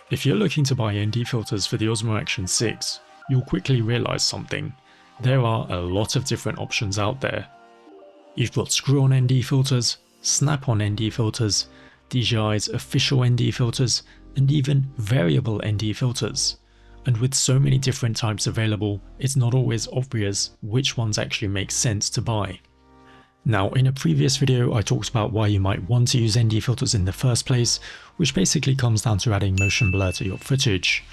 If you're looking to buy ND filters for the Osmo Action 6, you'll quickly realize something. There are a lot of different options out there. You've got screw-on ND filters, snap-on ND filters, DJI's Official ND Filters, and even variable ND filters. And with so many different types available, it's not always obvious which ones actually make sense to buy. Now, in a previous video I talked about why you might want to use ND filters in the first place, which basically comes down to adding motion blur to your footage.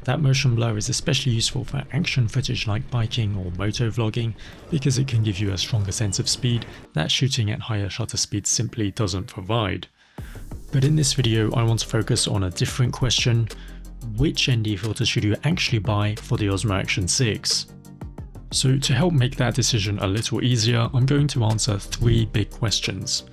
That motion blur is especially useful for action footage like biking or moto vlogging, because it can give you a stronger sense of speed that shooting at higher shutter speeds simply doesn't provide. But in this video I want to focus on a different question: which ND filters should you actually buy for the Osmo Action 6? So to help make that decision a little easier, I'm going to answer three big questions.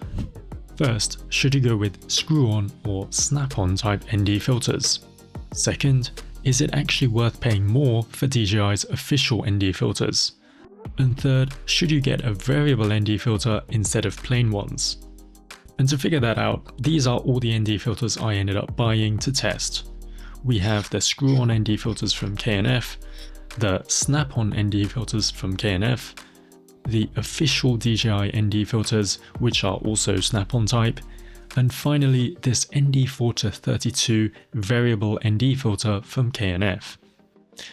First, should you go with screw-on or snap-on type ND filters? Second, is it actually worth paying more for DJI's official ND filters? And third, should you get a variable ND filter instead of plain ones? And to figure that out, these are all the ND filters I ended up buying to test. We have the screw-on ND filters from K&F, the snap-on ND filters from K&F, the official DJI ND filters, which are also snap-on type, and finally this ND4-32 variable ND filter from K&F.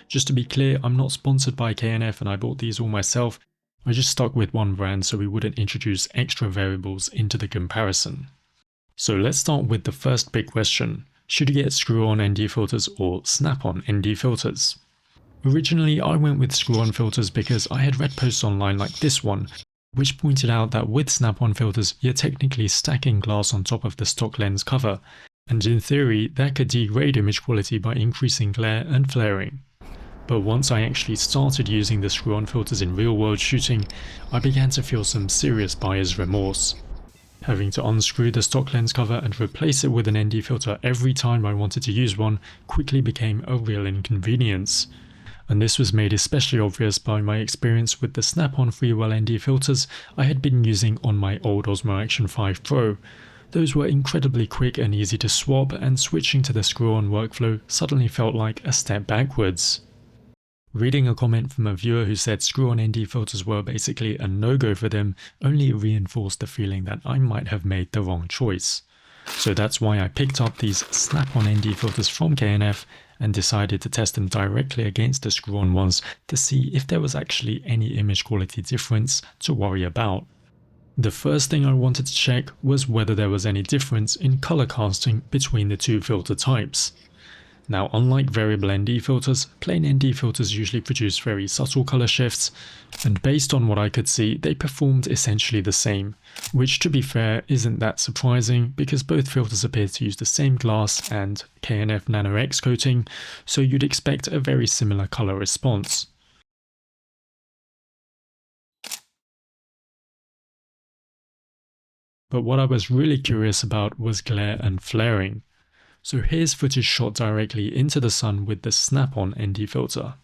Just to be clear, I'm not sponsored by K&F and I bought these all myself. I just stuck with one brand so we wouldn't introduce extra variables into the comparison. So let's start with the first big question: should you get screw-on ND filters or snap-on ND filters? Originally I went with screw-on filters because I had read posts online like this one, which pointed out that with snap-on filters you're technically stacking glass on top of the stock lens cover, and in theory that could degrade image quality by increasing glare and flaring. But once I actually started using the screw-on filters in real-world shooting, I began to feel some serious buyer's remorse. Having to unscrew the stock lens cover and replace it with an ND filter every time I wanted to use one quickly became a real inconvenience. And this was made especially obvious by my experience with the snap-on freewell ND filters I had been using on my old Osmo Action 5 Pro. Those were incredibly quick and easy to swap, and switching to the screw-on workflow suddenly felt like a step backwards. Reading a comment from a viewer who said screw-on ND filters were basically a no-go for them only reinforced the feeling that I might have made the wrong choice. So that's why I picked up these snap-on ND filters from K&F and decided to test them directly against the screw-on ones to see if there was actually any image quality difference to worry about. The first thing I wanted to check was whether there was any difference in color casting between the two filter types. Now, unlike variable ND filters, plain ND filters usually produce very subtle color shifts, and based on what I could see, they performed essentially the same, which to be fair isn't that surprising because both filters appear to use the same glass and K&F Nano X coating, so you'd expect a very similar color response. But what I was really curious about was glare and flaring. So here's footage shot directly into the sun with the snap-on ND filter.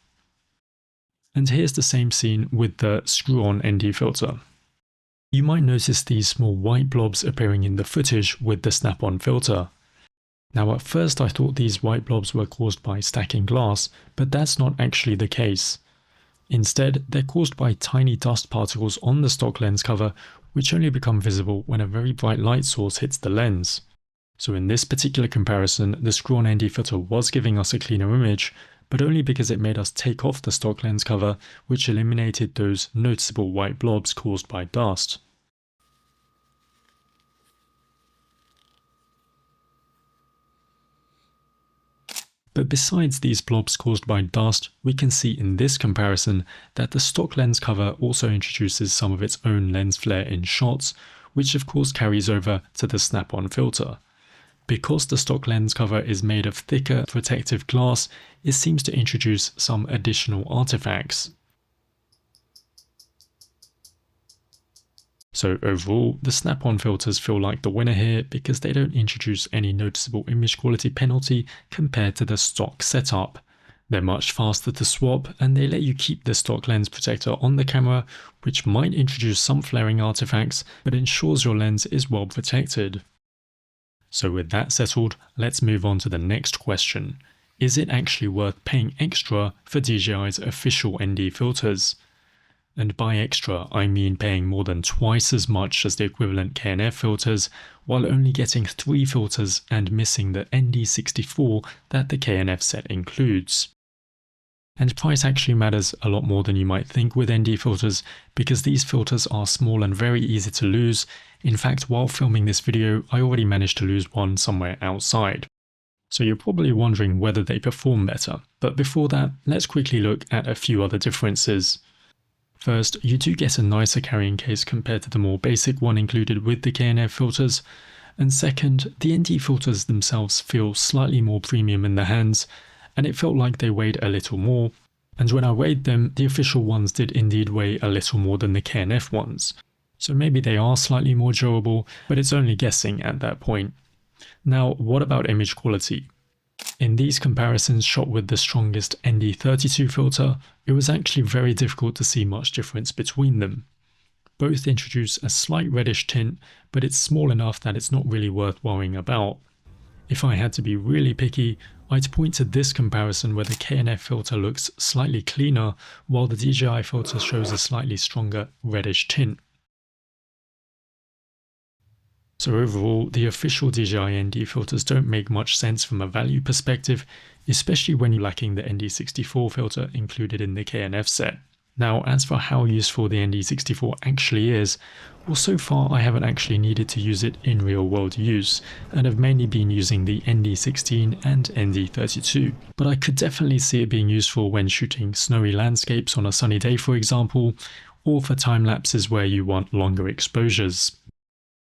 And here's the same scene with the screw-on ND filter. You might notice these small white blobs appearing in the footage with the snap-on filter. Now at first I thought these white blobs were caused by stacking glass, but that's not actually the case. Instead, they're caused by tiny dust particles on the stock lens cover, which only become visible when a very bright light source hits the lens. So in this particular comparison, the screw-on ND filter was giving us a cleaner image, but only because it made us take off the stock lens cover, which eliminated those noticeable white blobs caused by dust. But besides these blobs caused by dust, we can see in this comparison that the stock lens cover also introduces some of its own lens flare in shots, which of course carries over to the snap-on filter. Because the stock lens cover is made of thicker protective glass, it seems to introduce some additional artifacts. So overall, the snap-on filters feel like the winner here because they don't introduce any noticeable image quality penalty compared to the stock setup. They're much faster to swap, and they let you keep the stock lens protector on the camera, which might introduce some flaring artifacts, but ensures your lens is well protected. So with that settled, let's move on to the next question. Is it actually worth paying extra for DJI's official ND filters? And by extra, I mean paying more than twice as much as the equivalent K&F filters, while only getting 3 filters and missing the ND64 that the K&F set includes. And price actually matters a lot more than you might think with ND filters, because these filters are small and very easy to lose. In fact, while filming this video, I already managed to lose one somewhere outside. So you're probably wondering whether they perform better, but before that, let's quickly look at a few other differences. First, you do get a nicer carrying case compared to the more basic one included with the K&F filters, and second, the ND filters themselves feel slightly more premium in the hands, and it felt like they weighed a little more, and when I weighed them, the official ones did indeed weigh a little more than the K&F ones. So maybe they are slightly more durable, but it's only guessing at that point. Now, what about image quality? In these comparisons shot with the strongest ND32 filter, it was actually very difficult to see much difference between them. Both introduce a slight reddish tint, but it's small enough that it's not really worth worrying about. If I had to be really picky, I'd point to this comparison where the K&F filter looks slightly cleaner, while the DJI filter shows a slightly stronger reddish tint. So overall, the official DJI ND filters don't make much sense from a value perspective, especially when you're lacking the ND64 filter included in the K&F set. Now, as for how useful the ND64 actually is, well, so far I haven't actually needed to use it in real world use, and have mainly been using the ND16 and ND32. But I could definitely see it being useful when shooting snowy landscapes on a sunny day, for example, or for time lapses where you want longer exposures.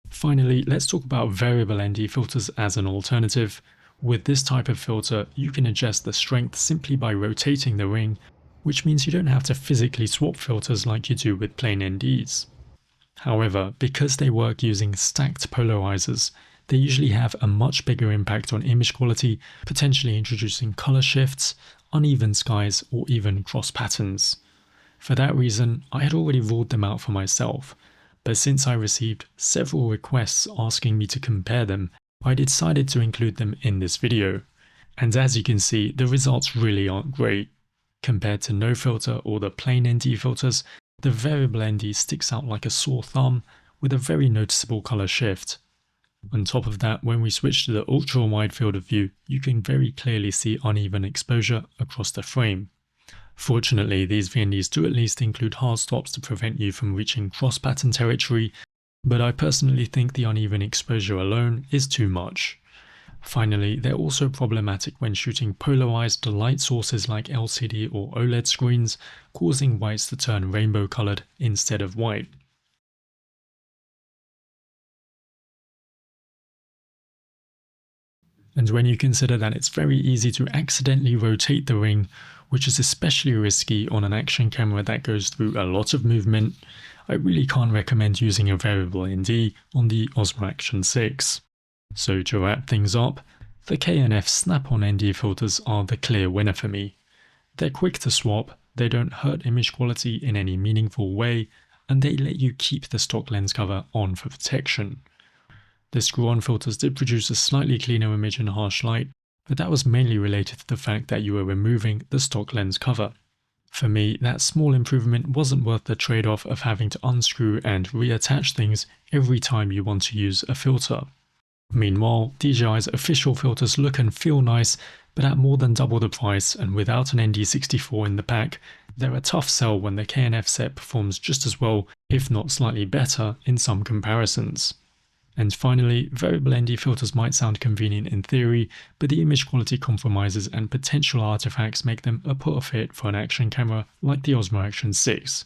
Finally, let's talk about variable ND filters as an alternative. With this type of filter, you can adjust the strength simply by rotating the ring, which means you don't have to physically swap filters like you do with plain NDs. However, because they work using stacked polarizers, they usually have a much bigger impact on image quality, potentially introducing color shifts, uneven skies, or even cross patterns. For that reason, I had already ruled them out for myself, but since I received several requests asking me to compare them, I decided to include them in this video. And as you can see, the results really aren't great. Compared to no filter or the plain ND filters, the variable ND sticks out like a sore thumb with a very noticeable color shift. On top of that, when we switch to the ultra wide field of view, you can very clearly see uneven exposure across the frame. Fortunately, these VNDs do at least include hard stops to prevent you from reaching cross-pattern territory, but I personally think the uneven exposure alone is too much. Finally, they're also problematic when shooting polarized light sources like LCD or OLED screens, causing whites to turn rainbow colored instead of white. And when you consider that it's very easy to accidentally rotate the ring, which is especially risky on an action camera that goes through a lot of movement, I really can't recommend using a variable ND on the Osmo Action 6. So to wrap things up, the K&F snap-on ND filters are the clear winner for me. They're quick to swap, they don't hurt image quality in any meaningful way, and they let you keep the stock lens cover on for protection. The screw-on filters did produce a slightly cleaner image in harsh light, but that was mainly related to the fact that you were removing the stock lens cover. For me, that small improvement wasn't worth the trade-off of having to unscrew and reattach things every time you want to use a filter. Meanwhile, DJI's official filters look and feel nice, but at more than double the price and without an ND64 in the pack, they're a tough sell when the K&F set performs just as well, if not slightly better, in some comparisons. And finally, variable ND filters might sound convenient in theory, but the image quality compromises and potential artifacts make them a poor fit for an action camera like the Osmo Action 6.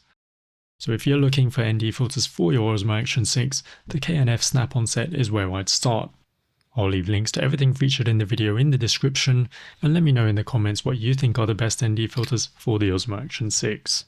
So if you're looking for ND filters for your Osmo Action 6, the K&F snap-on set is where I'd start. I'll leave links to everything featured in the video in the description, and let me know in the comments what you think are the best ND filters for the Osmo Action 6.